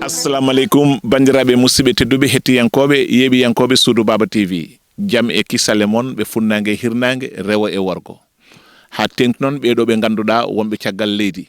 assalamu aleykum bandiraɓe musidɓe tedduɓe hettiyankoɓe yeeɓiyankoɓe Suudu Baba TV jaam e kisale moon ɓe funnague e hirnague rewo e worgo ha tengti noon ɓeɗo ɓe ganduɗa wonɓe caggal leydi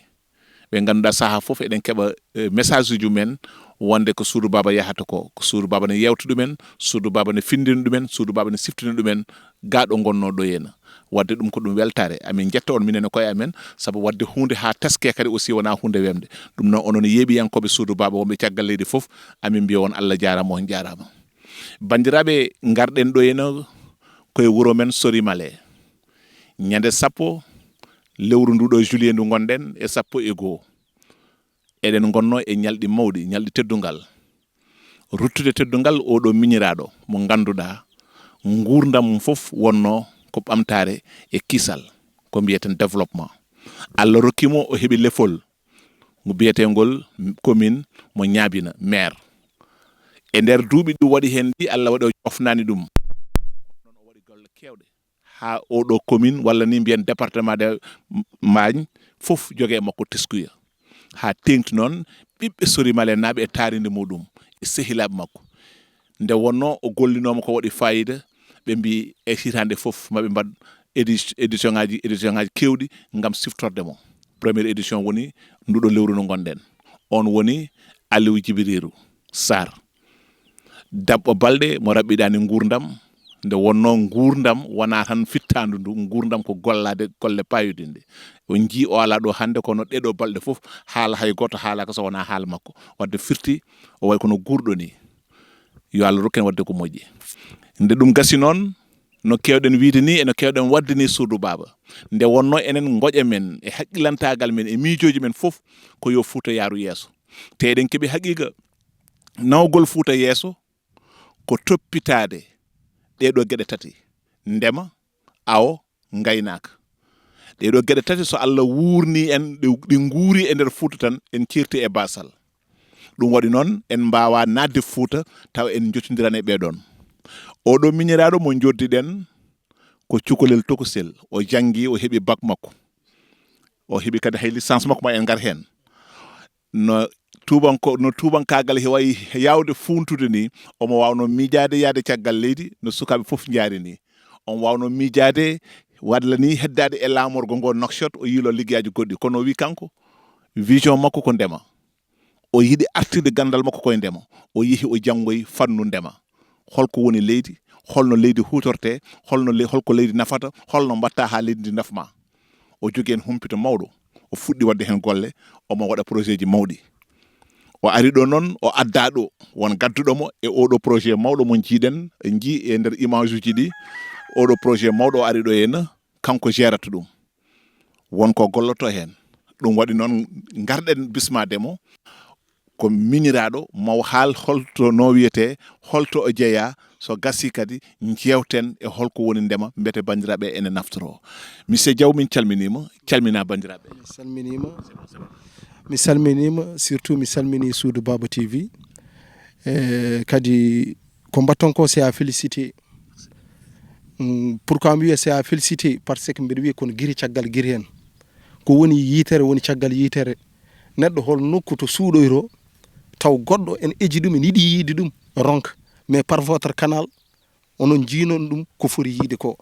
ɓe ganduɗa saaha foof eɗen keeɓa message uji men wonde ko Suudu Baba yahata ko Suudu Baba ne yewta ɗumen Suudu Baba ne findina ɗumen Suudu Baba ne siftina ɗumen gaɗo gonno ɗo henna wadde ɗum ko ɗum weltare amin jetta on minen koye amen saabu wadde hunde ha taske kadi aussi wona hunde wemde ɗum noon onon yeeɓiyankoɓe Suudu Baba wonɓe caggal leydi foof amin mbiya on Allah jarama on jarama bandiraɓe garɗen ɗo henna koye wuuro men Sorimale ñande sappo lewru nduɗo juillet ndu gonɗen e 12 eɗen gonno e ñalɗi mawɗi ñalɗi teddungal ruttude teddungal oɗo miñiraɗo mo ganduɗa gurdam mum foof wonno ko ɓamtare e kisal ko mbiyeten développement Allah rokkimo o heeɓi lefol mo biyetegol commune mo ñaabina maire e nder duuɓi ɗi waɗi hen ɗi Allah waɗi o ofnani ɗum non o waɗi golle kewɗe ha oɗo commune walla ni mbiyen département de Magne foof jogue makko teskuya ha tengti noon ɓiɓɓe Sorimale naaɓe e taaride muɗum e sehilaɓe makko nde wonno o gollinoma ko waɗi fayida ɓe mbi e hitande foof maɓe mbad édition ngaji kewɗi gam siftorde mo première édition woni nduɗo lewru no gonɗen on woni Aliou Djibirirou Sarr dabɓo balɗe mo raɓɓiɗani gurdam nde wonno gurdam wona tan fittandu ndu gurdam ko gollade golle payudinde o jii o ala ɗo hande kono ɗeɗo balɗe foof haala hay goto haalaka so wona haala makko wadde firti o way kono gurɗo ni yo Allah rokken wadde ko moƴƴi nde ɗum gasi noon no kewɗen wiide ni eno kewɗen wadde ni Suudu Baba nde wonno enen goƴe men e haqqilantagal men e miijoji men foof ko yo Fouta yaaru yeeso te eɗen keeɓi haqiqa nawgol Fouta yeeso ko toppitade ɗeɗo gueɗe tati ndema awo gaynaka ɗeɗo gueɗe tati so Allah wurni en ɗi guuri e nder Fouta tan en certi e basal ɗum waɗi noon en mbawa nadde Fouta taw en jottidiran e ɓeɗon oɗo miñiraɗo mo joddiɗen ko cukalel tokosel o jangi o heeɓi bac makko o heeɓi kadi hay licence makko ma en gar hen no tubankagal heewayi yawde funtude ni omo wawno miijade yaade caggal leydi no sukaɓe foof jaari ni on wawno miijade wadla ni heddade e lamorgo ngo nokshot o yiilo liggueyaji goɗɗi kono o wi kanko vision makko ko ndema o yiɗi artirde gandal makko koye ndema o yeehi o janggoyi fannu ndema holko woni leydi holno leydi hutorte holko leydi nafata holno mbatta ha leydi ndi nafma o jogui hen humpito mawɗo o fuɗɗi wadde hen golle omo waɗa projet ji mawɗi o ari ɗo noon o adda ɗo won gadduɗomo e oɗo projet mawɗo mo jiiɗen ji e nder image uji ɗi oɗo projet mawɗo o ari ɗo henna kanko gérata ɗum wonko golloto hen ɗum waɗi noon garɗen bismademo ko miñiraɗo maw haal holto no wiyete holto o jeeya so gasi kadi jewten e holko woni ndema mbete bandiraɓe ene naftoro monsieur Diaw min calmina bandiraɓe mi salminima surtout mi salmini Suudu Baba TV kadi ko mbatton ko c'est à féliciter pourquoi mi wiya c'est à féliciter parce que mbiɗa wiya kono guiri caggal guiri hen ko woni yitere woni caggal yitere neɗɗo hol nokku to suuɗoyro taw goɗɗo en eji ɗum en yiɗi yiide ɗum ronka mais par votre canal onon jiinon ɗum ko foti yiide ko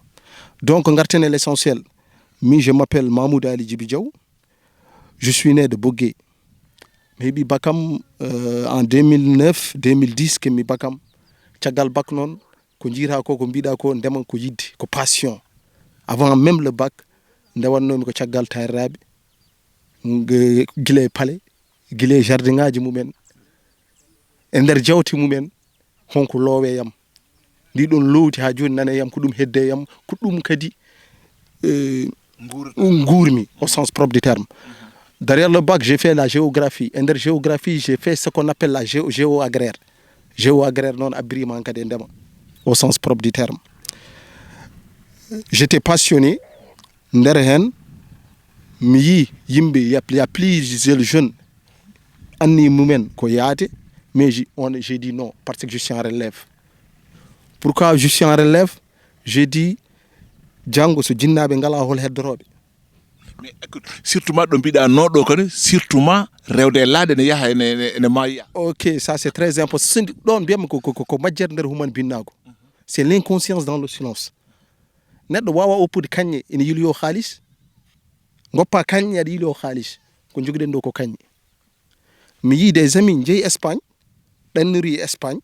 donc garten e l'essentiel je m'appelle Mamoudou Ali Djibi Diaw je suis né de Bogué mi heeɓi bakam en 2009 2010 kemmi bakam caggal bac noon ko jiita ko mbiɗa ko ndema ko yidde ko passion avant même le bac ndewannomi ko caggal tayriraɓe guila e paale guila e jardin ngaji mumen e nder jawti mumen honko loowe yam ndi ɗon lowti ha joni nane yam ko ɗum hedde yam ko ɗum kadi guurmi au sens propre du terme. Derrière le bac j'ai fait la géographie et nder géographie j'ai fait ce qu'on appelle la géo-agraire noon abbirima kadi e ndema au sens propre du terme. J'étais passionné nder hen mi yi yimɓe y a plusieurs jeunes anni mumen ko yaade mais j'ai dit non parce que je suis en relève. Pourquoi je suis en relève? J'ai dit janggo so jinnaɓe ngala hol heddoroɓe mais écoute surtout ma ɗo mbiɗa noɗo kadi surtout ma rewde laade ne yaha ene maya. Ok, ça c'est très important. Don bien ko majjer nder human binnago. C'est l'inconscience dans le silence. Neɗɗo wawa oppude kañƴe ene yilyo halis. Goppa kañƴe aɗa yilyo halis. Ko joguiɗen ɗo ko kañƴe. Mi yi des amis jeeyi Espagne, ɗanniri Espagne.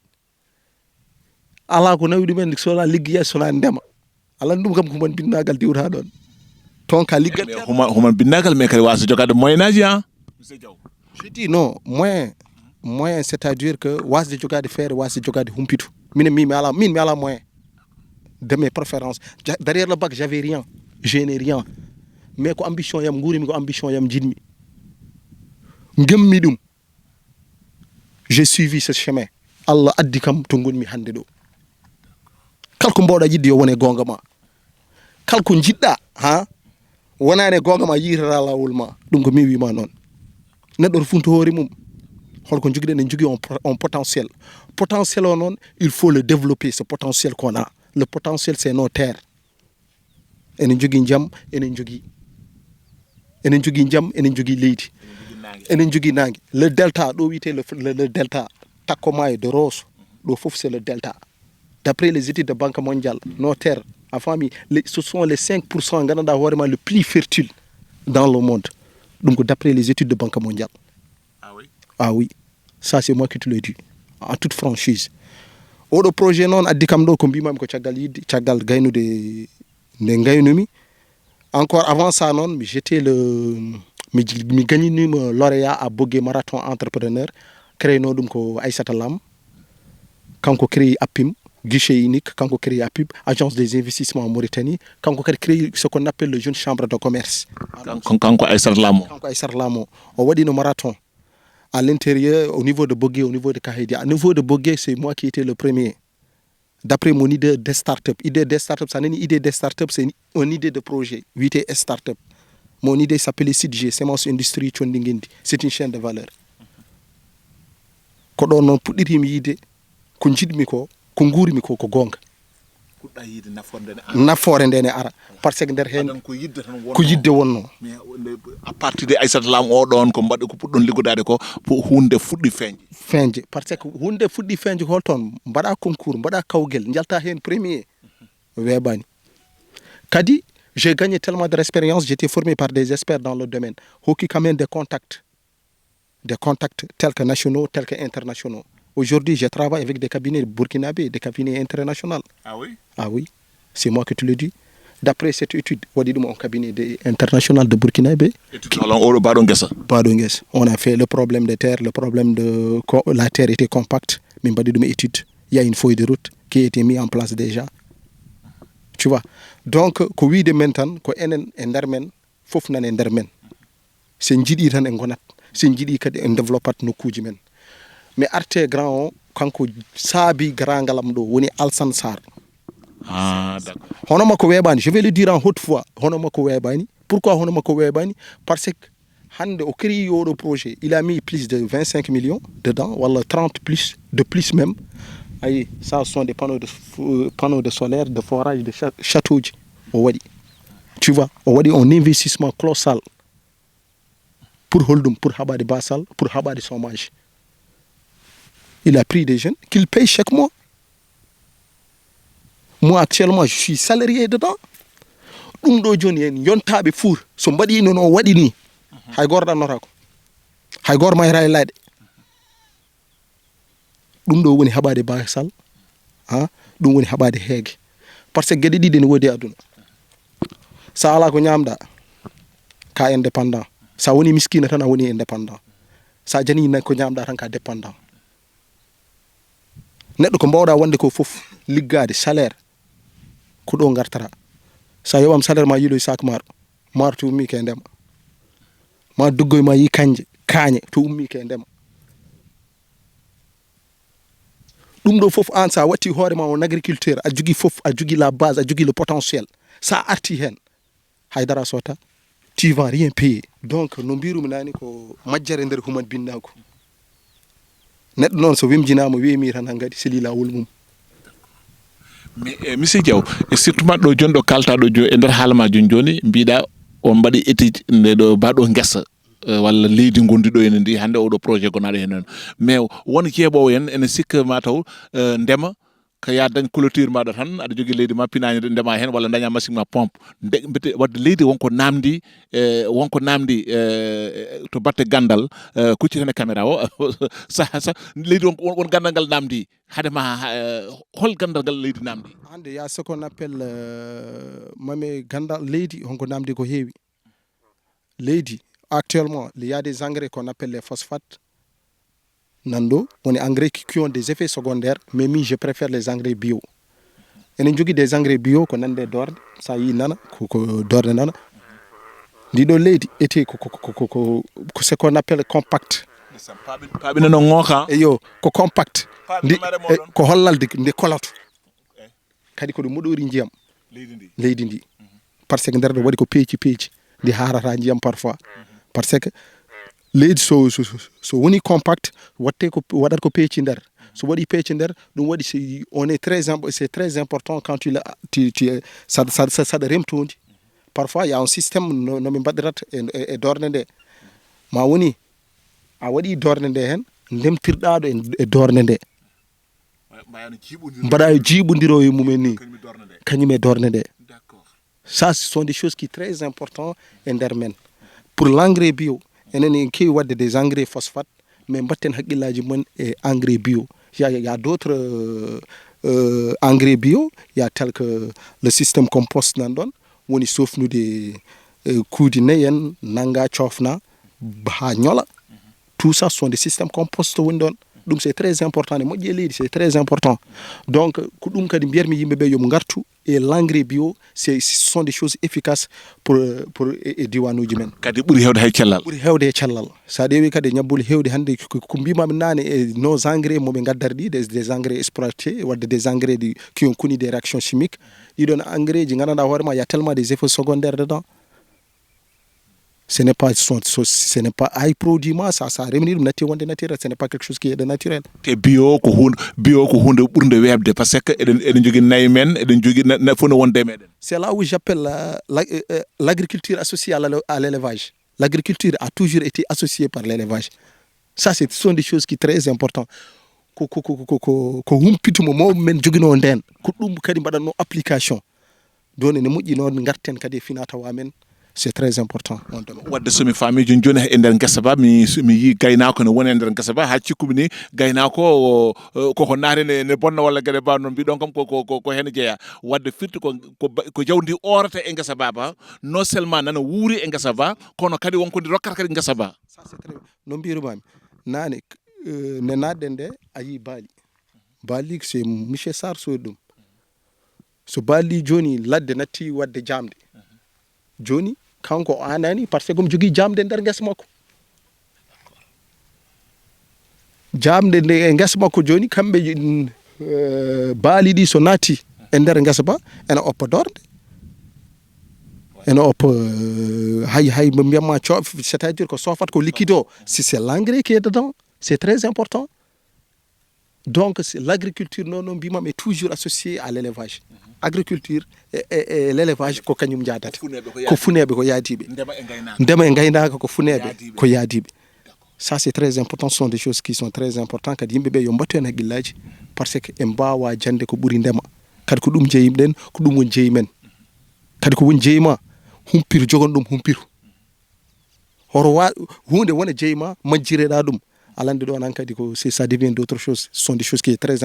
Ala ko nawi ɗumen sona liggiya sona ndema. Ala ɗum kam ko human binnagal diwta ɗon. Ton ka liggat human binnagal mais kadi wasa jogade moyen aji hein monsieur Diaw. Je dis non, moyen c'est-à-dire que wasde jogade feere wasde jogade humpitu. Min mi ala moyen de mes préférences. Derrière le bac, j'avais rien. Je n'ai rien. Mais ko ambition yam ngurimi ko ambition yam jidmi. Ngemmi dum. J'ai suivi ce chemin. Allah addi kam to ngonmi hande do. Kalko mbawɗa yidde yo wone gonga ma. Kalko jidɗa ha wonane gonga ma yirata lawol ma. Ɗum ko mi wima non. Neɗɗo funto hoore mum. Holko joguiɗen en jogui on potentiel. Potentiel o non, il faut le développer ce potentiel qu'on a. Le potentiel c'est nos terres. Enen jogui jam, enen jogui jam, enen jogui leydi. Enen jogui nangue. Le delta, do wité le delta Takomaye de Rosso, do fof c'est le delta. D'après les études de Banque mondiale, nos terres, en famille, ce sont les 5% gananda hoorema le plus fertile dans le monde. Donc d'après les études de Banque mondiale. Ah oui? Ah oui. Ça c'est moi qui te le dis. En toute franchise. Oɗo projet non addi kam ɗo ko mbimami ko caggal yidde caggal gaynude nde gaynumi. Encore avant ça non mi gagninima lauréat à Bogué marathon entrepreneur créé no ɗum ko Aissata Lam kanko créé APIM guichet unique kanko créé APIM agence des investissements en Mauritanie kanko kadi créé ce qu'on appelle le jeune chambre de commerce kanko Aissata Lam kanko Aissata Lam o waɗino marathon à l'intérieur, au niveau de Bogué, au niveau de Kahidi. Au niveau de Bogué, c'est moi qui étais le premier. D'après mon idée de start-up. Idée de start-up, ça n'est une idée de start-up, c'est une idée de projet. 8 start-up. Mon idée s'appelait CIDG, Semence Industrie Chondinguindi. C'est une chaîne de valeur. Quand on a pris une idée, qu'on jidmi ko ngurimi ko gonga. Kuɗɗa yide nafoore ndene ara par ce que nder hen ko yidde tan ko yidde wonno. mais à partir de Aissata Lam o ɗon ko mbaɗi ko puɗɗon liggodade ko hunde fuɗɗi feñje par ce que hunde fuɗɗi feñje holton mbaɗa concours mbaɗa kawgel jalta hen premier weɓani kadi j'ai gagné tellement de l'expérience, j'étais formé par des experts dans le domaine hokki quand même des contacts tels que nationaux tels que internationaux. Aujourd'hui, je travaille avec des cabinets burkinabés, des cabinets internationaux. Ah oui? Ah oui, c'est moi qui te le dis. D'après cette étude, mon cabinet international de Burkinabé. On a fait le problème des terres, le problème de la terre était compacte. Mais il y a une feuille de route qui a été mise en place déjà. Tu vois? Donc, ko wiide men tan ko enen e nder men fof nan e nder men. Sen jiɗi tan e gonat, sen jiɗi kadi en développat nokkuji men. Mais arte grand o kanko saabi grand ngalam ɗo woni Alsan Sarr. Ah d'accord. Hono makko weɓani, je vais le dire en haute voix. Hono makko weɓani. Pourquoi hono makko weɓani? Parce que hande au créé le projet, il a mis plus de 25 millions dedans, wala 30 plus, de plus même. Aïe, ça sont des panneaux de solaire, de forage, de châteaux. Tu vois, un investissement colossal pour Holdum, pour Habadi Basal, pour Habadi Sommage. Il a pris des jeunes qu'il paye chaque mois. Moi, actuellement, je suis salarié dedans. Ɗum ɗo joni en yontaɓe four so mbaɗino no waɗi ni hay goto ɗannota ko hay goto mayra e laaɗe ɗum ɗo woni haɓade basal ha ɗum woni haɓade heege par ce que gueɗe ɗiɗi ne woodi e aduna sa ala ko ñamɗa ka indépendant sa woni miskina tan a woni indépendant sa jani ko ñamɗa tan ka dépendant neɗɗo ko mbawɗa wonde ko fof liggade salaire ko ɗo gartata sa yoɓam salaire ma yiiloy sac maaro to ummi ke ndema ma duggoy ma yi kañe to ummi ke ndema ɗum ɗo fof an sa watti hoorema en agriculteur a jogui fof a jogui la base a jogui le potentiel sa arti hen haydara sota tu vas rien payer. Donc no mbirumi nani ko majjere nder human binnago neɗɗo noon so wimjinama wimi tan hankkadi seli lawol mum. Mais monsieur Diaw, surtout ɗo joni ɗo kalta ɗo e nder haala ma joni mbiɗa on mbaɗi étude nde ɗo baɗo ngesa walla leydi gondiɗo ene ndi hande oɗo projet gonaɗo hen noon mais won jeeɓowo en ene sikka mataw ndema ko ya dañ clôture maɗa tan aɗa jogui leydi ma pinañi ndema hen walla daña machine ma pompe mbete wadde leydi wonko namdi to batte gandal kuccitene caméra o sa leydi won gandal ngal namdi hadema hol gandal ngal leydi namdi hande ya ce qu'on appelle mame gandal leydi honko namdi ko heewi leydi actuellement il y a des engrais qu'on appelle les phosphates nando on est engrais qui ont des effets secondaires mais je préfère les engrais bio enen jogui des engrais bio ko nande dorde sa yi nana ko dorde nana ndiɗo leydi ete ko ce qu'on appelle compact paaɓi nano ŋooka eyo ko compact ndi ko hollalde nde kolato kadi ko ɗum moɗori ndiyam leydi ndi par ce que nder ɗo waɗi ko peeci ndi harata ndiyam parfois par ce que leydi so woni compact watte ko waɗat ko peeci nder so waɗi peeci nder ɗum waɗi c'est très important quand tu saɗa remtodi parfois il y a un système no min mbaɗirata e dorde nde ma woni a waɗi dorde nde hen ndemtirɗaɗo e dorde nde mbaɗa jiiɓodiro e mumen ni kañum e dorde nde ça ce sont des choses qui très important e nder men pour l'engrais bio enen en kewi wadde des engrais phosphate mais mbatten haqqillaji mon e engrais bio il y a d'autres engrais bio il y a tel que le système compost nan ɗon woni sofnude kuudi nayyi en nanga cofna ha ñola tout ça sont des systèmes compost woni ɗon ɗum c'est très important ne moƴƴi e leydi c'est très important donc ko ɗum kadi mbiyatmi yimɓeɓe yoɓe gartu et l'engrais bio ce sont des choses efficaces pour e diwanuji men kadi ɓuuri hewde hay cellal sa ɗewi kadi ñabbuli hewde hande ko mbimami nane e nos engrais moɓe gaddari ɗi des engrais exploités wadde des engrais qui ont connu des réactions chimiques ɗiɗon engrais ji gandanɗa hoorema y a tellement des effets secondaires dedans ce n'est pas ay produit ma ça remini ɗum natti wonde naturel ce n'est pas quelque chose qui est de naturel te bio ko hunde ɓurde webde par ce que eɗen jogui nayyi men eɗen jogui fof no wonde meɗen c'est là où j'appelle l'agriculture associée à l'élevage l'agriculture a toujours été associée par l'élevage ça ce sont des choses qui très important ko humpitumo mawɓe men joguino nden ko ɗum kadi mbaɗatno application don ene moƴƴi noon garten kadi e finatawa men c'est très important wadde somi faami joni e nder guesa ba mi yi gaynako ne woni e nder guesa ba ha cikkumi ni gaynako koko naati ne bonna walla gueɗe ba noon mbiɗon kam ko hen jeeya wadde firti ko jawdi orata e guesa ba non seulement nana wuuri e guesa ba kono kadi wonko ndi rokkata kadi guesa ba ça c'est très no mbirumami nane ne natɗen nde a yi baali c'est monsieur Sarr soodi ɗum so baali joni ladde natti wadde jamde joni kanko o anani par ce que omo jogui jamde nder guesa makko jamde nde e guesa makko joni kamɓe baali ɗi so naati e nder guesa ba ene oppa dorde ene oppa hay mo mbiyatma c'est à dire ko sofat ko liquide o si c'est l'engrais qui est dedans c'est très important donc l'agriculture non mbimam est toujours associée à l'élevage agriculture et l'élevage ko kañum jadata ko funeɓe ko yaadiɓe ndema e gaynaka ko funeɓe ko yaadiɓe ça c'est très important ce sont des choses qui sont très importantes kadi yimɓeɓe yo mbattu hen haqqillaji par ce que en mbawa jande ko ɓuuri ndema kadi ko ɗum jeeyimɗen ko ɗum woni jeeyi men kadi ko woni jeeyima humpiru jogon ɗum humpiru horo hunde wona jeeyima majjireɗa ɗum alande ɗo nan kadi ko ça devient d'autres choses ce sont des choses qui est très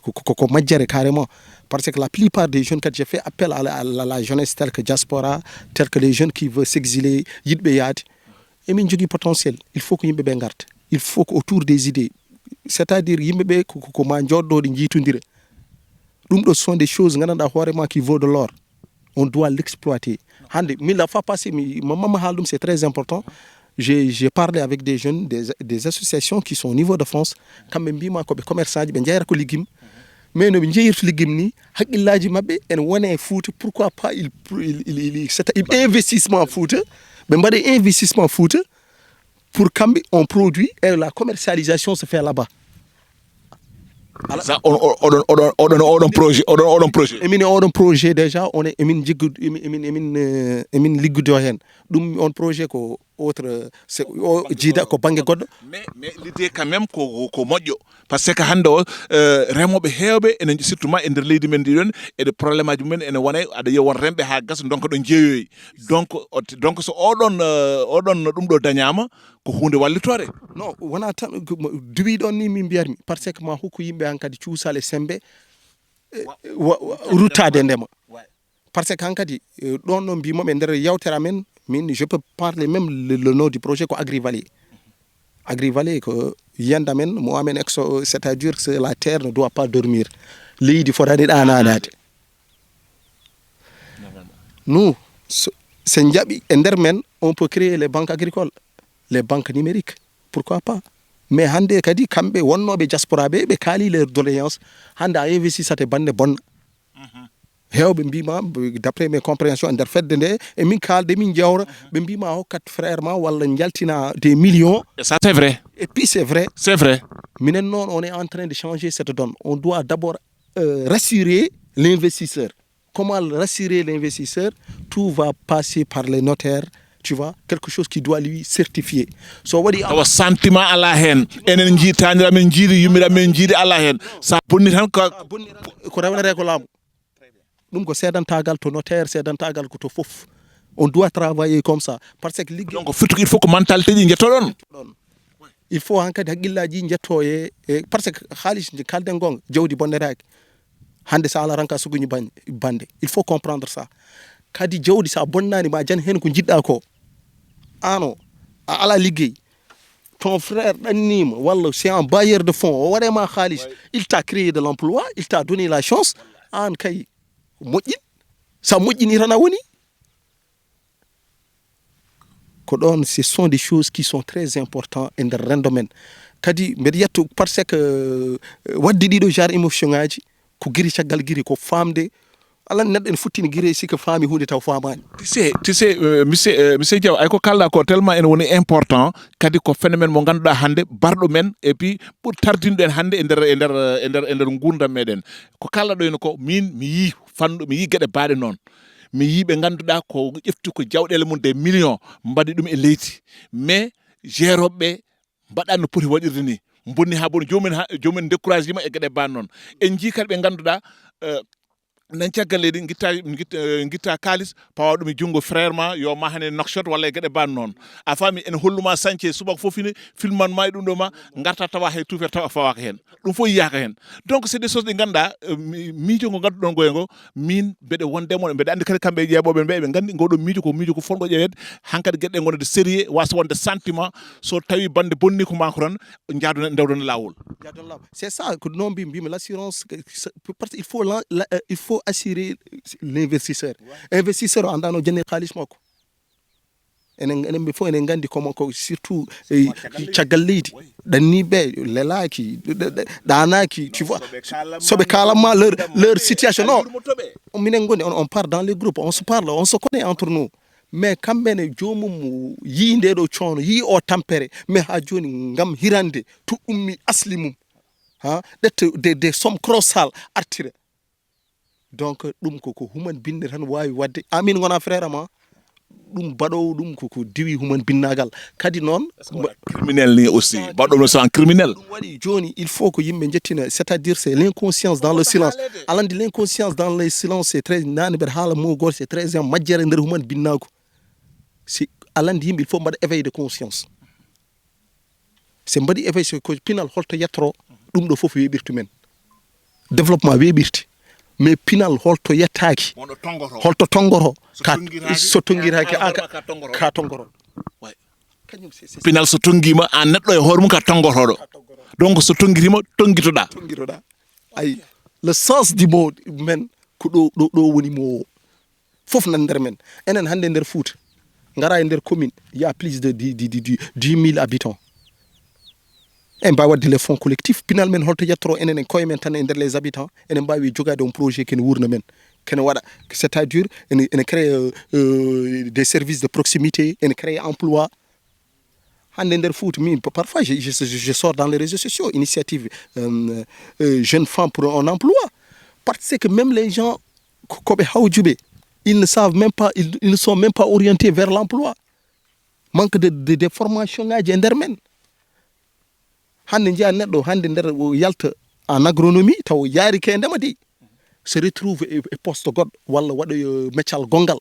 ko majjere carrément parce que la plupart des jeunes kadi j'ai fait appel à la jeunesse telle que diaspora telle que les jeunes qui veulent s'exiler yiɗɓe yaade emin jogui potentiel il faut ko yimɓeɓe garta il faut que autour des idées c'est à dire yimɓeɓe ko ma jodɗoɗe jiitodira ɗum ɗo ce sont des choses gandanɗa hoorema qui vaut de l'or on doit l'exploiter hande min la fois passé mamma haal ɗum c'est très important j'ai parlé avec des jeunes des associations qui sont au niveau de France kamɓe mbima koɓe commerçant ji ɓe jeyata ko liggim mais no ɓe jeyirta liggim ni haqqillaji mabɓe ene wona e Fouta pourquoi pas il investissement Fouta ɓe mbaɗa investissement Fouta pour kamɓe on produit et la commercialisation se fait là-bas ça on projet emin oɗon projet déjà on est emin jiggudu emin liggudo hen ɗum on projet ko autre o jiida ko banggue goɗɗo mais l'idée quand même ko moƴƴo par ce que hande o remoɓe hewɓe ene surtout ma e nder leydi men ndi ɗon e probléme aji mumen ene wona aɗa yiya won remɓe ha gasa donc ɗo jeeyoyi donc so oɗon ɗum ɗo dañama ko hunde wallitore non wona tan duwi ɗon ni min mbiyatmi par ce que ma hokku yimɓe hankadi cuusal e sembe ruttade ndema par ce que hankadi ɗon no mbimoɓe nder yawtere amen min je peux parler même le nom du projet ko Agri Valley ko yiyanda men mo amen c'est-à-dire que la terre ne doit pas dormir leydi fotani ɗananade nous se jaaɓi e nder men on peut créer les banques agricoles les banques numériques pourquoi pas mais hande kadi kamɓe wonnoɓe diaspora ɓe kaali leur doléance hande a investissate bande bonna hewɓe mbima d'après mes compréhensions nder fedde nde e min kalde min jawra ɓe mbima hokkat frère ma walla jaltina des millions et ça c'est vrai et puis c'est vrai minen noon on est en train de changer cette donne on doit d'abord rassurer l'investisseur comment rassurer l'investisseur tout va passer par les notaires tu vois quelque chose qui doit lui certifier so waɗi tawa sentiment ala hen enen jiitanira men jiiri yummiraɓe men jiiri ala hen sa bonni tan ko rewnete ko laamu ɗum ko seedantagal to notaire seedantagal ko to fof on doit travailler comme ça parce que ligguey donc surtout il faut que mentalité ɗi jettoɗon il faut hankadi haqqillaji jetto e par ce que haalis kalden gonga jawdi bonnetaki hande sa ala ranka suguñi bande il faut comprendre ça kadi jawdi sa bonnani ma jan hen ko jiɗɗa ko ano a ala liggey ton frère ɗannima walla c'est un bailleur de fonds o waɗema haalis il t'a créé de l'emploi il t'a donné la chance an kay moƴƴin sa moƴƴini tan a woni ko ɗon ce sont des choses qui sont très importants e nder rendo men kadi mbeɗa yetto par ce que wadde ɗiɗo genre émotion ngaji ko guiri caggal guiri ko famde alan neɗɗo ene futtini guiri sika faami hunde taw famani tu sais monsieur Diaw ay ko kalɗa ko tellement ene woni important kadi ko phénomène mo ganduɗa hande barɗo men et puis ɓuuri tardinɗo en hande e nder gurdam meɗen ko kalɗa ɗo ene ko min mi yi gueɗe baaɗe noon mi yi ɓe ganduɗa ko ƴefti ko jawɗele mum des millions mbaɗi ɗum e leydi mais géroɓeɓe mbaɗani no poti waɗirde ni bonni ha boni jomumen découragé ma e gueɗe baaɗe noon en jii kadi ɓe ganduɗa nan caggal leydi guitta kalis pawa ɗum e junggo frère ma yo ma hane nokshot walla e gueɗe ban noon a faami ene holluma sañce subaka fof ine filman ma e ɗum ɗo ma garta tawa hay tuufere tawa fawaka hen ɗum fof yiyaka hen donc c'est des choses ɗi ganduɗa miijo ngo ganduɗon goye ngo min mbeɗe wondemo mbeɗe andi kadi kamɓe ƴeeɓoɓe ɓe gandi ngoɗo miijo ko fonɗo ƴewede hankkadi gueɗe ɗe gondede sérieux wasa wonde sentiment so tawi bande bonni ko mako tan dewdon lawol c'est ça que non mbimi l'assurance parce qu'il faut assurer l'investisseur investisseur o andano jenne halis makko enen ɓe fof enen gandi ko surtout caggal leydi ɗanniɓe lelaki ɗanaki tu vois soɓe kalanma leur situation non minen goni on part dans les groupes on se parle on se connaît entre nous mais kamɓene jomum yi ndeɗo coono yi o tampere mais ha joni gam hirande to ummi asli mum ha ɗette des sommes colossales artire donc ɗum koko human binde tan wawi wadde amin gona frère ma ɗum baɗowo ɗum koko diwi human binnagal kadi noon criminel ni aussi baɗono c'est un criminel ɗum waɗi joni il faut que yimɓe jettina c'est-à-dire c'est l'inconscience dans le silence alandi l'inconscience dans le silence c'est très nane mbeɗa haala mo goto c'est très majjere nder human binnago si alandi yimɓe il faut mbaɗa éveil de conscience se mbaɗi éveil ko pinal holto yettoro ɗum ɗo foof weɓirtu men développement weɓirti mais pinal holto yettaki holto tongoro so tongiraki ka tongoro pinal so tonguima an neɗɗo e hoore mum ka tongoroɗo donc so tonguirima tonguitoɗa ay le sens du mot men ko ɗo woni mo fof nan nder men enen hande nder Fouta ngara e nder commune il y a plus de 10 000 habitants en mbawi wadde les fonds collectifs pinal men holto yettoro enen en koye men tan e nder les habitants enen mbawi jogade on projet kene wurna men kene waɗa c'est-à-dire ene crée des services de proximité ene crée emploi hande nder Fouta min parfois je sors dans les réseaux sociaux initiative jeunes femmes pour un emploi parce que même les gens koɓe hawjuɓe ils ne savent même pas ils ne sont même pas orientés vers l'emploi manque de formation ngaji e nder men hande jiya neɗɗo hande nder yalta en agronomie taw yaari ke ndema de se retrouve e poste goɗɗo walla waɗa meccal gongal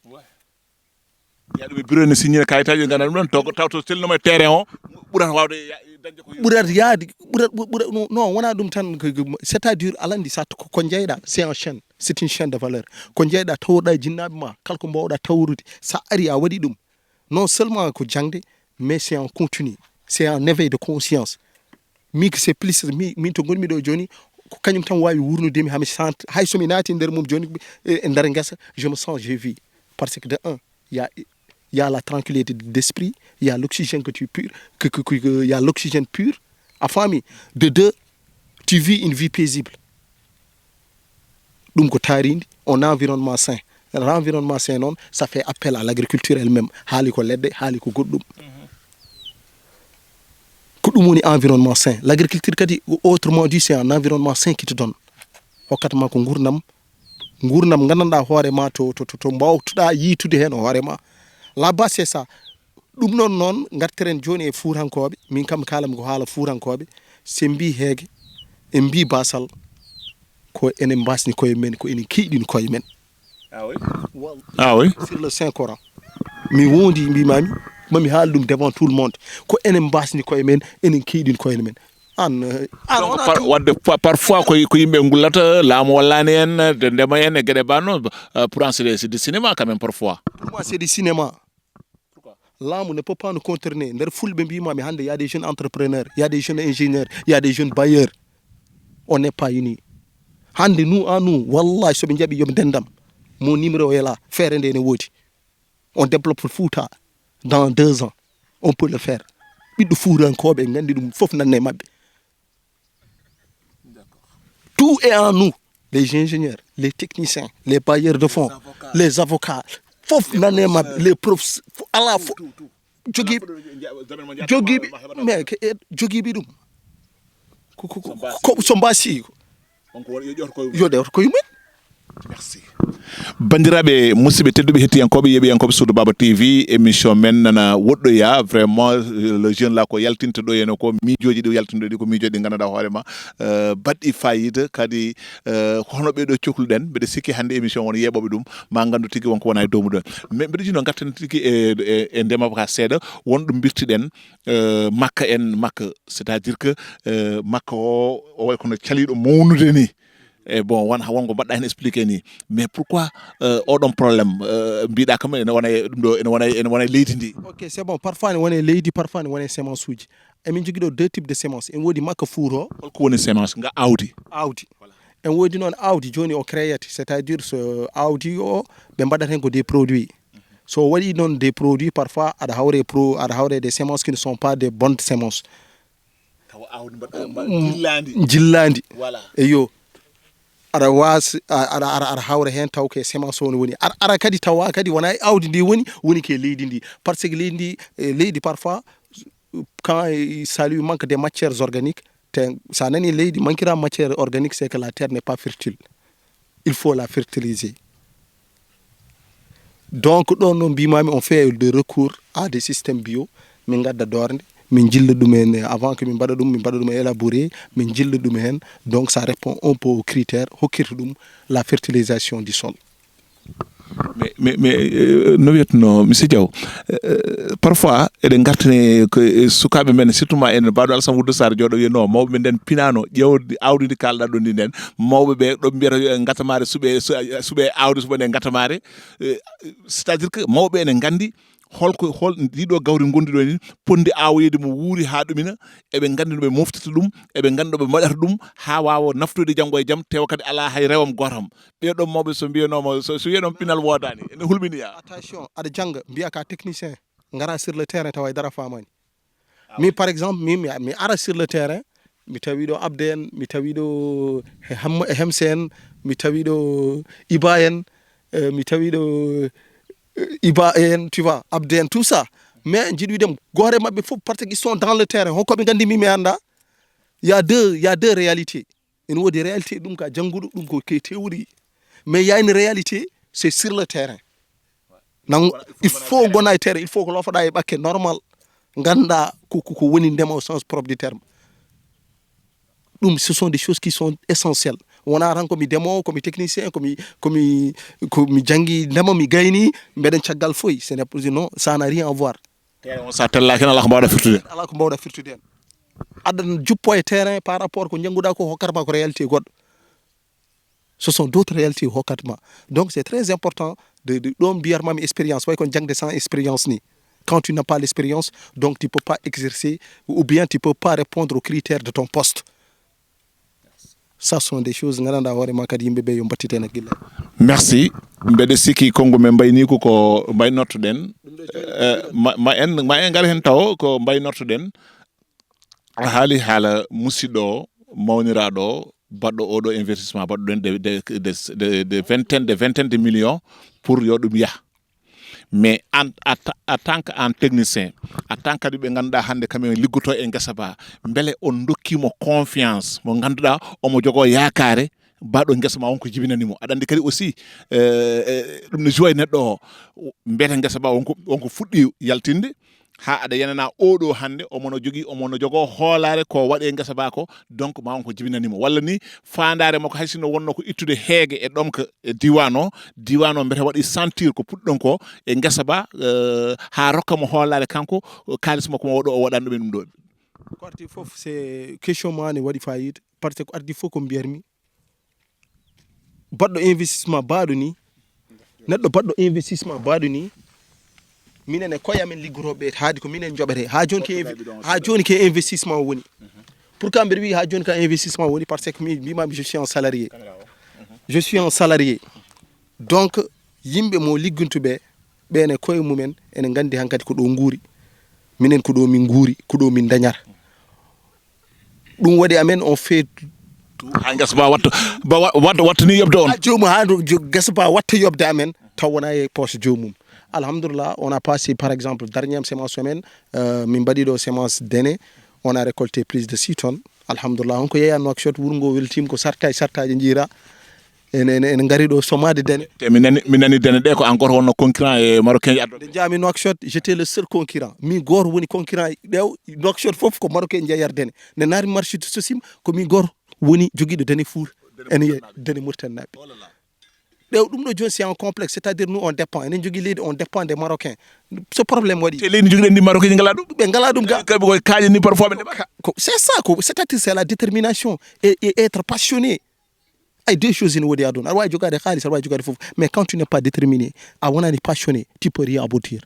yaɗo ɓe bureau ne signé kayitaji ganda ɗum ɗon taw to sellinoma e terrain o ɓurata wawde dañde ko ɓurat yaade ɓurat non wona ɗum tan c' est à dire alandi sa ko jeyɗa c'est un chaîne c'est une chaîne de valeur ko jeyɗa tawruɗa e jinnaɓe ma kala ko mbawɗa tawrude sa ari a waɗi ɗum non seulement ko jangde mais c'est en continu c'est un éveil de conscience mi que c'est plus min to gonmi ɗo joni ko kañum tan wawi wurnudemi hami centre hay somi naati nder mum joni e nder guesa je me sens je vis parce que de un il y a la tranquillité d'esprit, il y a l'oxygène que tu pur, il y a l'oxygène pur à famille. De deux, tu vis une vie paisible. Donc, un environnement sain. L'environnement sain, non, ça fait appel à l'agriculture elle-même. Haliko ledde, haliko goddum. Kudumuni environnement sain. L'agriculture, autrement dit, c'est un environnement sain qui te donne. Hokatama ko ngurnam ngandanda hoorema to mbawtuɗa yiitude hen hoorema. La base c'est ça ɗum non gartiren joni e fuurankoɓe min kam kalam ko haala fuurankoɓe se mbi heege e mbi basal ko enen mbasni koye men ko enen kiiɗini koye men ah oui sur le Saint Coran mi wondi mbimami mami haala ɗum devant tout le monde ko enen mbasni koye men enen kiiɗini koye men wadde parfois ko yimɓe gullata laamu wallani en de ndema en e gueɗe banno pour en c'est du cinéma quand même parfois pour moi c'est du cinéma l'âme ne peut pas nous contourner. Il y a des jeunes entrepreneurs, il y a des jeunes ingénieurs, il y a des jeunes bailleurs. On n'est pas unis. Nous, à nous, Wallah, mon numéro est là. Faire un on développe le foot dans 2 ans. On peut le faire. Tout est en nous. Les ingénieurs, les techniciens, les bailleurs de fonds, les avocats. Les profs ala jogi mais jogi bi ɗum ko so mbasi yo de ko yumen merci bandiraɓe musidɓe tedduɓe hettiyankoɓe yeeɓiyankoɓe Suudu Baba TV émission men nana woɗɗoya vraiment le jeune là ko yaltinta ɗo henne ko miijoji ɗi yaltinɗo ɗi ko miijoji ɗi ganduɗa hoorema baɗɗi fayida kadi hono ɓeɗo cohluɗen mbeɗa sikki hande émission won yeeɓoɓe ɗum ma gandu tigui wonko wona e dow muɗon mais mbeɗa jino garten tigui e ndema ka seeɗa wonɗo birtiɗen makka en makka c'est à dire que makka o way kono caliɗo mawnude ni et bon wonko mbaɗɗa hen expliqué ni mais pourquoi oɗon probléme mbiɗa kam ene wona leydi ndi ok c'est bon parfois ne wona leydi parfois ne wona sémence uji emin jogui ɗo 2 types de sémence en woodi makka fuuro holko woni sémence nga awdi en woodi noon awdi joni o créate c'est à dire so awdi o ɓe mbaɗat hen ko des produits so waɗi noon des produits parfois aɗa hawre des sémences qui ne sont pas des bonnes sémences jillandi eyo aɗa was aɗa hawra hen taw ke sémence on woni ara kadi tawa kadi wona awdi ndi woni ke leydi ndi par ce que leydi parfois quand il manque des matières organiques sa nani leydi manquera matière organique c'est que la terre n'est pas fertile il faut la fertiliser donc ɗon no mbimami on fait de recours à des systèmes bio min gadda dorde min jilla ɗum hen avant que min mbaɗa ɗum élaborer min jilla ɗum hen donc ça répond un peu aux critères hokkirta ɗum la fertilisation du sol mais no wiyatno monsieur Diaw parfois eɗen gartane ko sukaɓe men surtout ma en mbaɗo Alassane Woude Sarr jooɗo wiya non mawɓe nden pinano ƴewde awdi ndi kalɗa ɗo ndi nden mawɓe ɓe ɗo mbiyata gatamare suuɓe awdi suɓane gatamare c'est à dire que mawɓe ene gandi hol ndiɗo gawri gondiɗo ni ponndi awoyede mo wuuri ha ɗumina eɓe gandi no ɓe moftata ɗum eɓe gandi no ɓe mbaɗata ɗum ha wawa naftude janggo e jaam tewa kadi ala hay rewam gotam ɓeɗon mawɓe so mbiyanoma so wiyaɗon pinal wodani ene hulminiya attention aɗa jangga mbiya ka technicien gara sur le terrain tawa dara famani mi par exemple mi ara sur le terrain mi tawi ɗo Abde en mi tawi ɗo Hemse en mi tawi ɗo Iba en mi tawi ɗo Iba en tu vois Abde en tout ça mais jiɗi dem gore mabɓe fof parce que ils sont dans le terrain hokkoɓe gandi mi anda il y a deux réalités ene woodi réalité ɗum ka jannguɗo ɗum ko ke théorie mais il y a une réalité c'est sur le terrain nan il faut gona e terrain il faut ko lofoɗa e ɓakke normal ganda ko woni ndema au sens propre du terme ɗum ce sont des choses qui sont essentielles wona tan komi demowo komi technicien komi janggi ndema mi gayni mbeɗen caggal foyi ce n'est pas non ça n'a rien à voir terrain sa tellaki ala ko mbawɗa firtude ala ko mbawɗa firtude hen aɗa juppo e terrain par rapport ko jannguɗa ko hokkatma ko réalité goɗɗo ce sont d'autres réalités hokkatma donc c'est très important de ɗon mbiyatmami expérience way kon jangde sans expérience ni quand tu n'as pas l'expérience donc tu peux pas exercer ou bien tu peux pas répondre aux critères de ton poste ça sont des choses gandanɗa hoorema kadi yimɓeɓe yo mbattite hen haqqille merci mbeɗa sikki konngol men mbayni ko mbaynortoɗen ma en gar hen taw ko mbaynortoɗen a haali haala musidɗo o mawniraɗo o baɗɗo oɗo investissement baɗɗoɗen de vingtaine de millions pour yo ɗum yaha mais en tant que en technicien en tant kadi ɓe ganduɗa hande kamen liggoto e guesa ba beele on dokkimo confiance mo ganduɗa omo jogo yakare baɗo guesa ma wonko jibinanimo aɗa andi kadi aussi ɗum ne joyi neɗɗo o mbiyete guesa ba wonko fuɗɗi yaltinde ha aɗa yanana oɗo hande omono jogo hoolare ko waɗe guesa ba ko donc ma wonko jibinanimo walla ni fandare makko hay sinno wonno ko ittude heege e ɗomka e diwan o mbete waɗi sentir ko puɗɗon ko e guesa ba ha rokkamo hoolare kanko kalis makko mo waɗo o waɗani ɗumen ɗum ɗo ko arti fof c'est question ma ne waɗi fayida par ce que ko ardi fof ko mbiyatmi baɗɗo investissement baɗo ni neɗɗo baɗɗo investissement baɗo ni minen e koyamen liggotoɓe haadi ko minen joɓete ha joni ke investissement woni pourquoi mbiɗa wi ha joni ka investissement woni par ce que mi mbimami je suis un salarié donc yimɓe mo ligguntuɓe ɓen e koye mumen ene gandi hankkadi ko ɗo guuri minen ko ɗo min guuri ko ɗo min dañata ɗum waɗi amen on fait ha guesa ba watta ni yobde on ha jomum ha guesa ba watta yobde amen taw wona e poche jomum alhamdulillah on a passé par exemple dernière semence semaine min mbaɗi ɗo semence dene on a récolté plus de 6 tonnes alhamdulillah on ko yeeya Nouakchott wuro ngo weltima ko sartaji jiira ene gari ɗo somade dene te mi nani dene ɗe ko encore wonno concurrent e marocain ji adduɓe nde jaami Nouakchott j'étais le seul concurrent min goto woni concurrent ɗew Nouakchott foof ko marocain jeeyata dene nde naari marché to sosim ko min goto woni joguiɗo dene Fouta ene yiya dene Mauritanie naɓe ɗew ɗum ɗo joni c'est un complexe c'est à dire nous on dépend enen jogui leydi on dépend des marocains ce probléme waɗi te leydi joguiɗen ndi marocain ji ngala ɗum ɓe ngala ɗum ga kamɓe koye kaaje ni parfois ɓe ndeɓa c'est ça c'est à dire c'est la détermination et être passionné ay deux choses ene woodi aduna aɗa wawi jogade haalis aɗa wawi jogade foof mais quand tu n'es pas déterminé a wonani passionné tu peux rien aboutir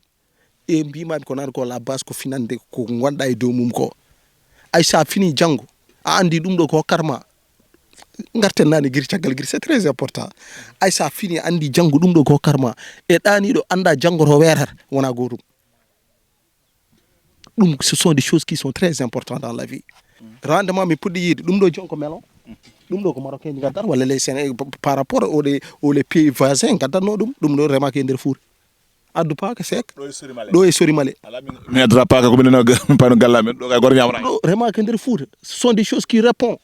e mbimami ko nani ko la base ko finande ko gonɗa e dow mum ko ay sa fini janggo a andi ɗum ɗo ko hokkatma garten nani guiri caggal guiri c'est très important ay sa fini andi janggo ɗum ɗo ko hokkatma e ɗaniɗo anda janggo to weetata wona gotum ɗum ce sont des choses qui sont très importantes dans la vie rendement mi puɗɗi yiide ɗum ɗo jon ko melon ɗum ɗo ko marocain ji gaddat walla les Sénégal par rapport aux pays voisins gaddatno ɗum ɗo remaka e nder Fouta addu paaka sek ɗo e Sorimale mi addata paaka ko minen pano gallamen ɗo kay goto ñamata ɗo remaka e nder Fouta ce sont des choses qui répond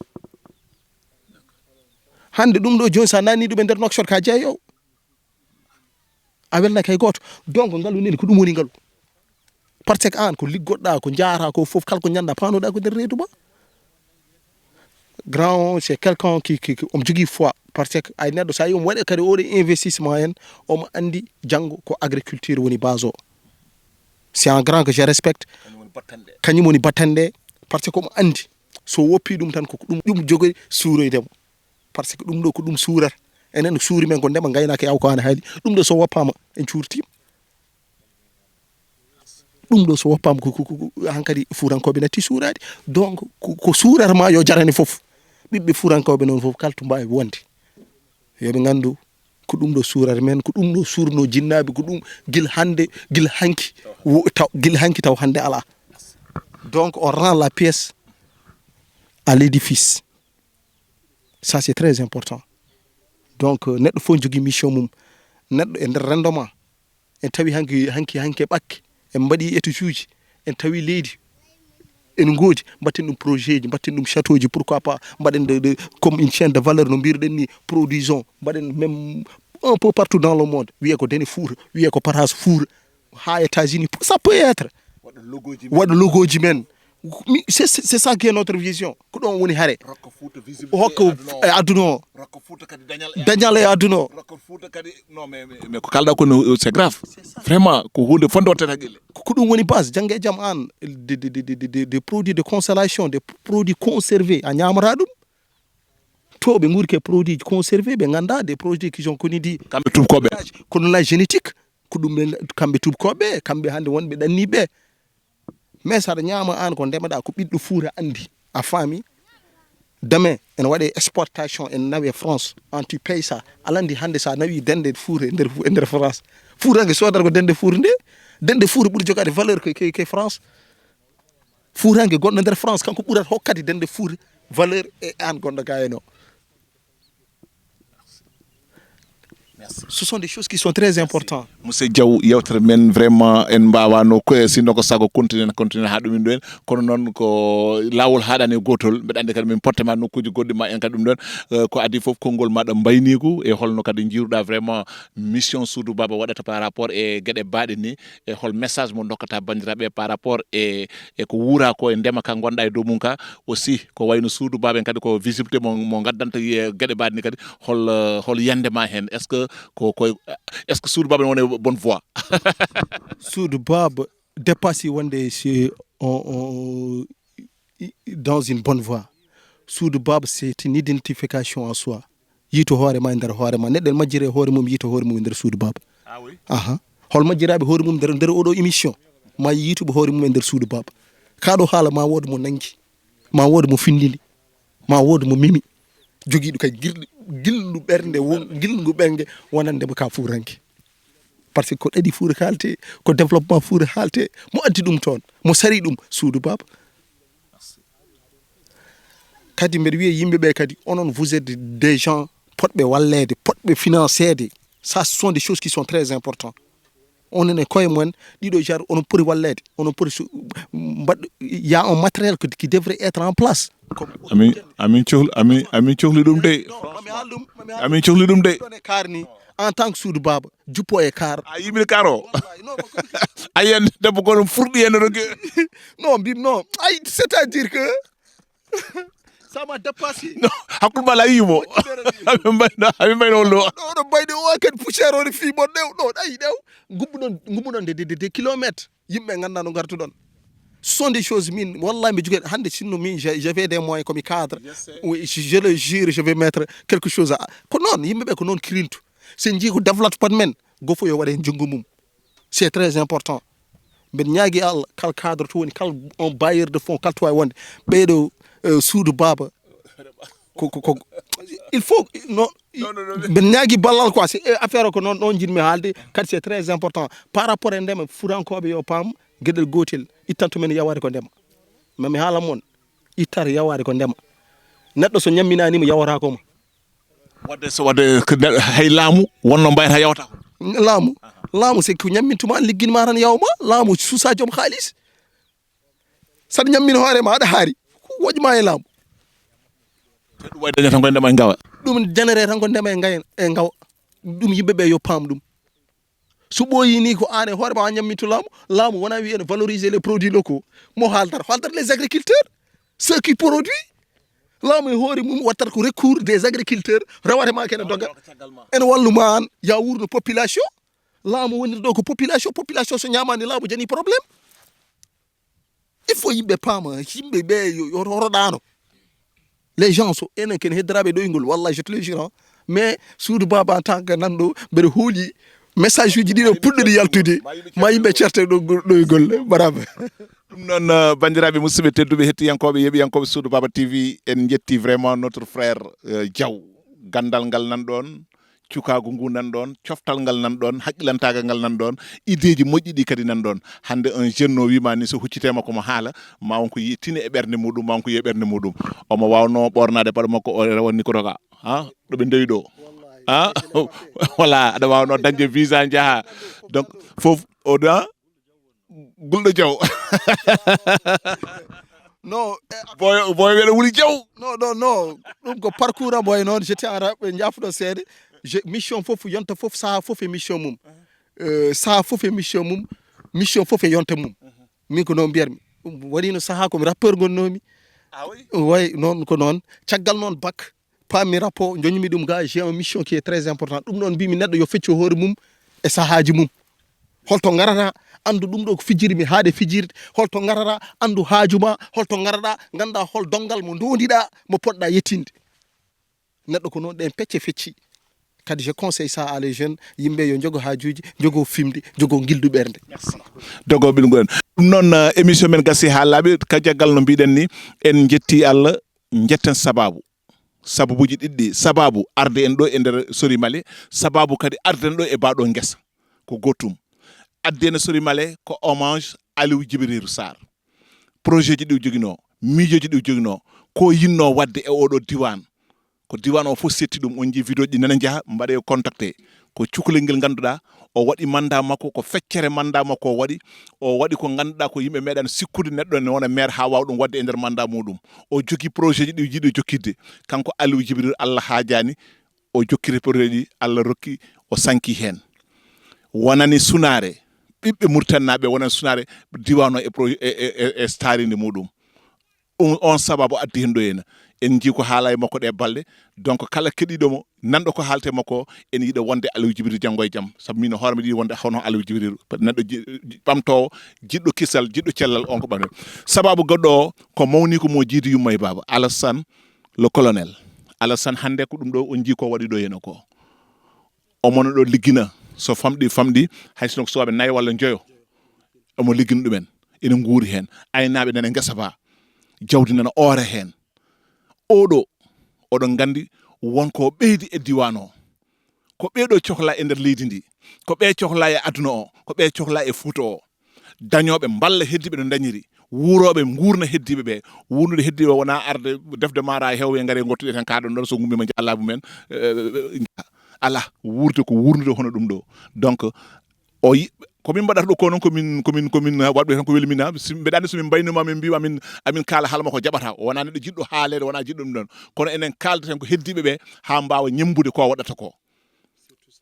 hande ɗum ɗo joni sa nanni ɗum e nder Nouakchott ka jeeyowo a welnaki hay goto donc ngalu neni ko ɗum woni ngalu par ce que an ko liggoɗɗa ko jaara ko foof kala ko ñanda panoɗa ko nder reedu ma grand c'est quelqu'un qui omo jogui foi par ce que ay neɗɗo sa yi omo waɗi kadi oɗo investissement en omo andi janggo ko agriculture woni base o c'est un grand que je respecte kañum woni battanɗe par ce que omo andi so woppi ɗum tan koko ɗum jogori suuroydemo par ce que ɗum ɗo ko ɗum suurata enen suuri men ko ndema gaynaka yaw ko hane haali ɗum ɗo so woppama en cuurtima ɗum ɗo so woppama hankkadi fuurankoɓe natti suurade donc ko suurata ma yo jarane foof ɓiɓɓe fuurankoɓe noon foof kala to mbawi wonde yoɓe gandu ko ɗum ɗo suurata men ko ɗum ɗo suurno jinnaɓe ko ɗum guila hanki taw hande ala donc on rend la pièce à l'édifice ça c'est très important donc neɗɗo fof jogui mission mum neɗɗo e nder rendement en tawi hanki ɓakke en mbaɗi étude uji en tawi leydi en goodi mbatten ɗum projet ji mbatten ɗum château ji pourquoi pas mbaɗen de comme une chaîne de valeur no mbirɗen ni produisons mbaɗen même un peu partout dans le monde wiye ko Dene Fouta wiye ko Patas Fouta ha États-Unis ça peut être waɗa logoji men c'est ça qui est notre vision ko ɗon woni hare hokka e aduna o dañal e aduna o mais ko kalɗa ko c'est grave vraiment ko hunde fonde wattata haqqille ko ɗum woni base jangge e jaam an des produits de consolation des produits conservés a ñamata ɗum to ɓe guuri ke produit conservé ɓe ganda des produits qui sont connus di kamɓe tubkoɓe kono la génétique ko ɗum kamɓe tubkoɓe kamɓe hande wonɓe ɗanniɓe mais saɗa ñama an ko ndemeɗa ko ɓiɗɗo Fouta andi a faami demain ene waɗe exportation en nawe France an tu paye ça alandi hande sa nawi dende Fouta e nder France Foutangue sodata ko dende Fouta nde dende Fouta ɓuuri jogade valeur ke France Foutangue gonɗo nder France kanko ɓuurata hokkade dende Fouta valeur e an gonɗo ga hen o ce sont des choses qui sont très importantes. Monsieur Diaw yewtere men vraiment en mbawano ko sinno ko sago continue ha ɗumin ɗo en kono noon ko lawol haɗani gotol mbeɗa andi kadi min pottema nokkuji goɗɗi ma en kadi ɗum ɗon ko adi foof konngol maɗa mbaynigu e holno kadi jiruɗa vraiment mission Soudou Baba waɗata par rapport e gueɗe baɗe ni e hol message mo dokkata bandiraɓe par rapport e ko wuura ko e ndema ka gonɗa e dow mum ka aussi ko wayno Soudou Baba en kadi ko visibilité mo gaddanta gueɗe baɗe ni kadi hol yandema hen est ce que Soudou Baba woni bonne voie Soudou Baba dépassé wonde dans une bonne voie Soudou Baba c'est une identification en soi yito hoore ma nder hoore ma neɗɗo majjire hoore mum yito hoore mum nder Soudou Baba ah oui hol majjiraɓe hoore mum nder oɗo émission ma yituɓe hoore mum e nder Soudou Baba kaɗo haala ma wooda mo nangi ma wooda mo findini ma wooda mo mimi jogiiɗo kay gilngu ɓernde gilngu ɓernge wonande mo ka Foutanke par ce que ko ɗaɗi Fouta haalte ko développement Fouta haalte mo addi ɗum toon mo sari ɗum Soudou Baba kadi mbeɗa wiya yimɓeɓe kadi onon vous êtes des gens potɓe wallede potɓe financede ça ce sont des choses qui sont très importantes onon e koye mumen ɗiɗo jar onon poti wallede onon poti il y a un matériel qui devrait être en place amin cohli ɗum de amin cohli ɗum de karni en tant que Soudou Baba juppo e kar a yimini kar o a yiyan debbo gono furɗi hen rogue non mbim non ay c'est à dire que ça m'a dépassé non hakkude ma la yimo amin mbayno on ɗo ɗo bayde o kadi poussiére o fi mon ɗew ɗo ɗayi ɗew gummuɗon des kilomètres yimɓe ganda no gartuɗon ce sont des choses min wallahi mi jogui hande sinno min j'avais des moyens comme cadre oui je le jure je vais mettre quelque chose ko noon yimɓeɓe ko noon kirintu sen jii ko développement men gofo yo waɗe hen junggo mum c'est très important mbeɗa ñaagui Allah kala cadre to woni kala on bailleur de fonds kala to wawi wonde ɓeyɗo Soudou Baba ko il faut non mbeɗa ñaagui ballal quoi c'est affaire o ko noon ɗon jinmi haalde kadi c'est très important par rapport e ndema Fuutankoɓe yo paam gueɗel gotel ittanto men yawade ko ndema mami haala moon ittata yawade ko ndema neɗɗo so ñamminanimo yawata koma wadde hay laamu wonno mbayata yawata ko laamu c'est ko ñammintuma ligguinma tan yawma laamu suusa joom haalis saɗa ñammina hoorema aɗa haari woƴma e laamu ɗum way daña tan ko ndema e ngawa ɗum janere tan ko ndema e ngawa ɗum yimɓeɓe yo paam ɗum so ɓooyi ni ko an e hoore ma ñammintu laamu wona wi ene valoriser les produits locaux mo haaldata les agriculteurs ceux qui produisent laamu e hoore mum wattata ko recours des agriculteurs rawatema kene dogga ene walluma an ya wurno population laamu woniri ɗo ko population so ñamani laamu jani probléme il faut yimɓe paama yimɓeɓe yo horoɗano les gens so enen ken heddiraɓe ɗoygol wallahi je te le jure mais Soudou Baba en tant que nanɗo mbeɗa hooli message uji ɗiɗo puɗɗiɗi yaltude ma yimɓe certe ɗoygol baraba ɗum noon bandiraɓe musidɓe tedduɓe hettiyankoɓe yeeɓiyankoɓe Soudou Baba TV en jetti vraiment notre frère Diaw gandal ngal nan ɗon cukagu ngu nan ɗon coftal ngal nan ɗon haqqilantagal ngal nan ɗon idéji moƴƴiɗi kadi nan ɗon hande un jeune no wima ni so huccitema komo haala ma wonko tine e ɓerde muɗum ma wonko yiye ɓerde muɗum omo wawno ɓornade paɗa makko o rewa micro ka ha ɗoɓe ndewi ɗo ah voilà aɗa wawno dañde visa jaaha donc foof oɗa Gulɗo Diaw. non boy weɗo wuli Diaw. non ɗum ko parcours am boy noon j'étais arabe ɓe jaafuɗo seede mission fof yonta fof saha fof e mission mum saha fof e mission fof e yonta mum min ko noon mbiyatmi waɗino saha komi rappeur gonnomi way noon ko noon caggal noon bac paami rapport joñumi ɗum ga j'ai un mission qui est très important ɗum ɗon mbimi neɗɗo yo feccu hoore mum e sahaji mum holto garata andu ɗum ɗo ko fijirmi haade fijirde holto garata andu haajuma holto garata ganda hol dongal mo dondiɗa mo poɗɗa yettinde neɗɗo ko noon ɗen pecce fecci kadi je conseille ça à les jeunes yimɓe yo jogo haajuji jogo fimde jogo gildu ɓerde dogo ɓilgoen ɗum noon émission men gasi ha laaɓi ka jaggal no mbiɗen ni en jetti Allah jetten sababuji ɗiɗɗi sababu arde en ɗo e nder Sori Male sababu kadi arde en ɗo e baɗo guesa ko gotum adde en Sori Male ko hommage Aliou Djibril Sarr projet ji ɗi joguino miijoji ɗi joguino ko yinno wadde e oɗo diwan ko diwan o fof setti ɗum on jii vidéo ɗi nana jaaha mbaɗe contacté ko cukalel ngel ganduɗa o waɗi mandat makko ko feccere mandat makko o waɗi ko ganduɗa ko yimɓe meeɗan sikkude neɗɗo ne wona maire ha wawa ɗum wadde e nder mandat muɗum o jogui projet ji ɗi jiiɗi jokkidde kanko Aliou Djibril Allah haajani o jokkiri projet ɗi Allah rokki o sanki hen wonani sunare ɓiɓɓe murtannaɓe wonani sunare diwan o e projet e starinde muɗum on sababu addi hen ɗo henna en jii ko haala e makko ɗe balɗe donc kala keɗiɗomo nanɗo ko haalte makko en yiiɗa wonde Aliou Djibril janggo e jaam saabu min hoorema yiiɗi wonde hono Aliou Djibril neɗɗo ɓamtowo jiɗɗo kisal jiɗɗo cellal on ko ɓamde sababu goɗɗo o ko mawni ko mo jiidi yumma e baba Alassane le colonel Alassane hande ko ɗum ɗo on jii ko waɗi ɗo henna ko omono ɗo liggina so famɗi hay sinno ko suwaɓe nayyi walla joyo omo liggina ɗumen ene guuri hen aynaɓe nana guesa ba jawdi nana oore hen oɗo oɗon gandi wonko ɓeydi e diwan o ko ɓeɗo cohla e nder leydi ndi ko ɓe cohla e aduna o ko ɓe cohla e Fouta o dañoɓe balla heddiɓe no dañiri wuroɓe gurna heddiɓe ɓe wurnude heddiɓe wona arde defde mara hewɓe gaare gottuɗe tan kaɗon ɗon so gummima jallabu men ala wurde ko wurnude hono ɗum ɗo donc o komin mbaɗata ɗo ko noon komin waɗɓe tan ko welmina mbeɗa andi somin mbaynuma min mbiwa amin kaala halma ko jaɓata wona neɗɗo jiɗɗo haalede wona jiɗɗo ɗum ɗon kono enen kalda tan ko heddiɓe ɓe ha mbawa ñembude ko waɗata ko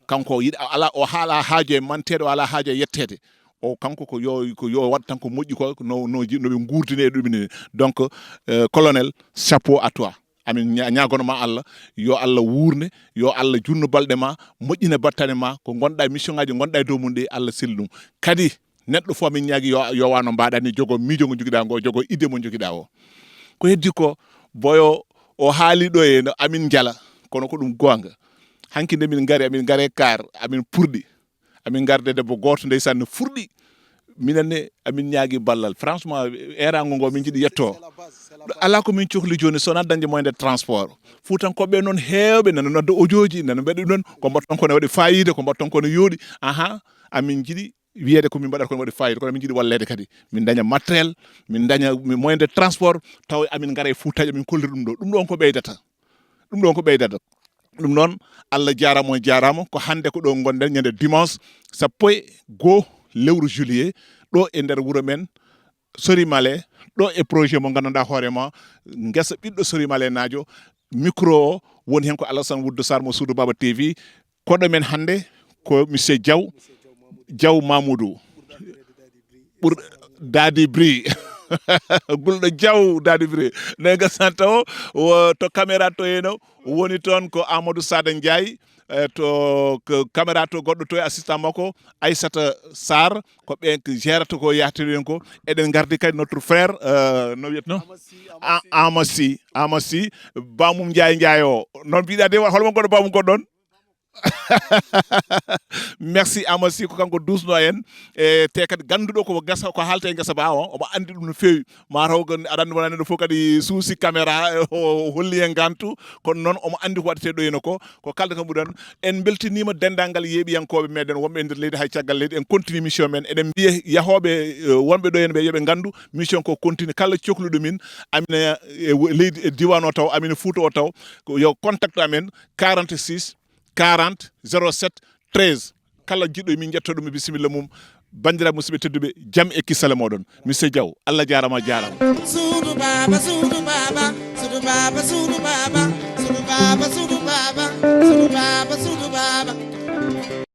kanko yiɗa ala o haala haajo e mantede o ala haajo e yettede o kanko ko yo waɗa tan ko moƴƴi ko noɓe gurdine e ɗumine donc colonel chapeau à toi amin ñagonoma Allah yo Allah wurne yo Allah junno balɗe ma moƴƴina battane ma ko gonɗa mission ngaji gonɗa e dow mum ɗi Allah selli ɗum kadi neɗɗo fo min ñaagui yo wano mbaɗani jogo miijo ngo joguiɗa ngo jogo idée mo joguiɗa o ko heddi ko boyo o haali ɗo e no amin jala kono ko ɗum gonga hanki nde min gari kar amin purɗi amin garde debbo goto ndeysan no furɗi minenne amin ñaagui ballal franchement erago ngo min jiiɗi yetto ala ko min cohli joni sona dañde moyen de transport fuutankoɓe noon hewɓe nana nodda audioji nana mbaɗi ɗum ko mbatton ko ne waɗi fayida ko mbatton ko ne yooɗi amin jiiɗi wiyede ko min mbaɗata ko ne waɗi fayida kono min jiiɗi wallede kadi min daña matériel min daña moyen de transport taw amin gara e Foutaji amin kolliri ɗum ɗo ko ɓeydata ɗum noon Allah jarama ko hande ko ɗo gonɗen ñande dimanche 1 lewru juillet ɗo e nder wuuro men Sori Male ɗo e projet mo ganduɗa hoorema guesa ɓiɗɗo Sori Male najo micro o woni hen ko Alassane Woude Sarr mo Suudu Baba TV koɗo men hande ko monsieur Diaw Mamoudou ɓur Dadi Bri gulɗo Diaw Dadi Bri ne gasan taw to caméra to heno woni toon ko Amadou Sada Ndiaye to caméra to goɗɗo to e assistant makko Aissata Sarr ko ɓen gérata ko yahtiren ko eɗen gardi kadi notre frère no wiyetno Amassi Bamum Ndiaye o noon mbiɗa de holmo goɗɗo Bamum goɗɗon merci Amassi ko kanko dusno en te kadi ganduɗo ko gasa ko haalta e gasa ba o omo andi ɗum no fewi mataw aɗa andi wona neɗɗo fof kadi suusi caméra o holli en gantu kono noon omo andi ko waɗete ɗo heno ko kalda kam ɓuuran en beltinima dendagal yeeɓiyankoɓe meɗen wonɓe e nder leydi hay caggal leydi en continue mission men eɗen mbiya yahoɓe wonɓe ɗo hen ɓe yooɓe gandu mission ko continue kala cohluɗo min amina leydi e diwan o taw amina Fouta o taw yo contact amen 46 40 07 13 kala jiɗɗo min jetto ɗum e bisimilla mum bandiraɓe musidɓe tedduɓe jaam e kissale moɗon monsieur Diaw Allah jarama jarama Sudu baba, sudu baba, sudu baba, sudu baba, sudu baba, sudu baba, sudu baba, sudu